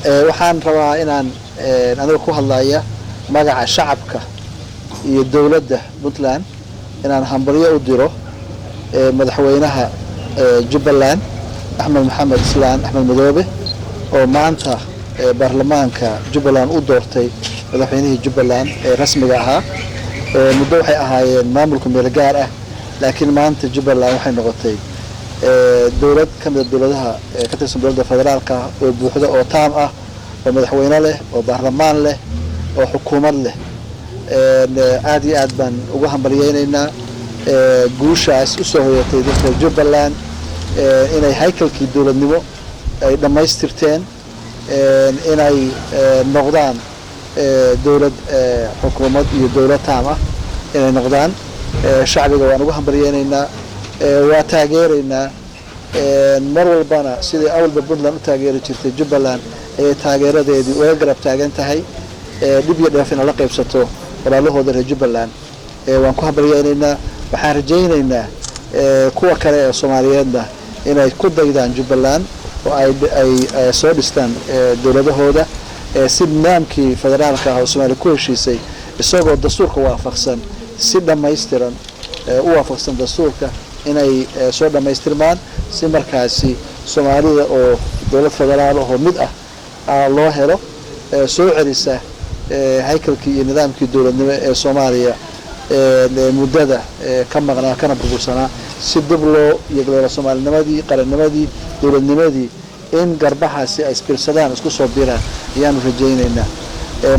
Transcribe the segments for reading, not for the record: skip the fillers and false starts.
waxaan rabaa inaan aniga ku hadlaya magaca shacabka iyo dawladda Puntland inaan hambalyo u diro madaxweynaha Jubbaland Axmed Maxamed Islaan Axmed Madoobe oo maanta baarlamaanka Jubbaland u doortay madaxweynihii Jubbaland ee rasmiga ahaa muddo waxay ahaayeen maamulka meel gaar ah laakiin maanta Jubbaland waxay noqotay dawlad ka mid ah dawladaha ka tirsan dawladda federaalka oo buuxda oo taam ah oo madaxweyne leh oo baarlamaan leh oo xukuumad leh aad iyo aad baan ugu hambalyeynayna guushaas u soo hoyatay dadka Jubbaland inay haykalkii dawladnimo ay dhamaystirteen inay noqdaan dawlad xukuumad iyo dawlad taam ah inay noqdaan shacbiga waan ugu hambalyeynayna waa taageeraynaa mar walbana sidii awalba Puntland u taageeri jirtay Jubbaland ee taageeradeedii uga garab taagan tahay dib iyo dheef in la qaybsato walaalahooda reer Jubbaland waan ku hambalyeynayna waxaan rajaynaynaa kuwa kale ee Soomaaliyeedna inay ku daydaan Jubbaland oo ay soo dhistaan dawladahooda si nidaamkii federaalka ah oo Soomaaliya ku heshiisay isagoo dastuurka waafaqsan si dhammaystiran u waafaqsan dastuurka inay soo dhamaystirmaan si markaasi Soomaalida oo dawlad federaal oo mid ah loo helo soo celisa haykalkii iyo nidaamkii dawladnimo ee Soomaaliya muddada ka maqnaa kana burbursanaa si dib loo yeegleelo Soomaalinimadii qarannimadii dawladnimadii in garbahaasi ay isbiirsadaan isku soo biiraan ayaan rajaynaynaa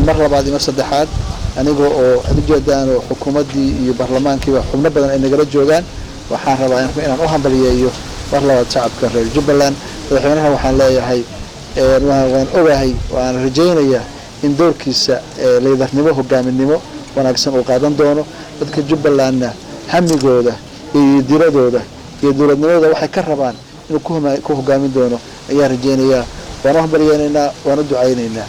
mar labaad iyo mar saddexaad aniga oo ujeedaan xukuumadii iyo baarlamaankiiba xubno badan ay nagala joogaan waxaan rabaa inaan u hambalyeeyo mar labaad shacabka reer Jubbaland madaxweynaha waxaan leeyahay waan ogahay waan rajaynayaa in doorkiisa leedarnimo hogaaminimo wanaagsan uu qaadan doono dadka Jubbalandna hamigooda iyo diradooda iyo dawladnimadooda waxay ka rabaan inuu ku hogaamin doono ayaa rajaynayaa waan u hambalyeynayna waan u ducaynaynaa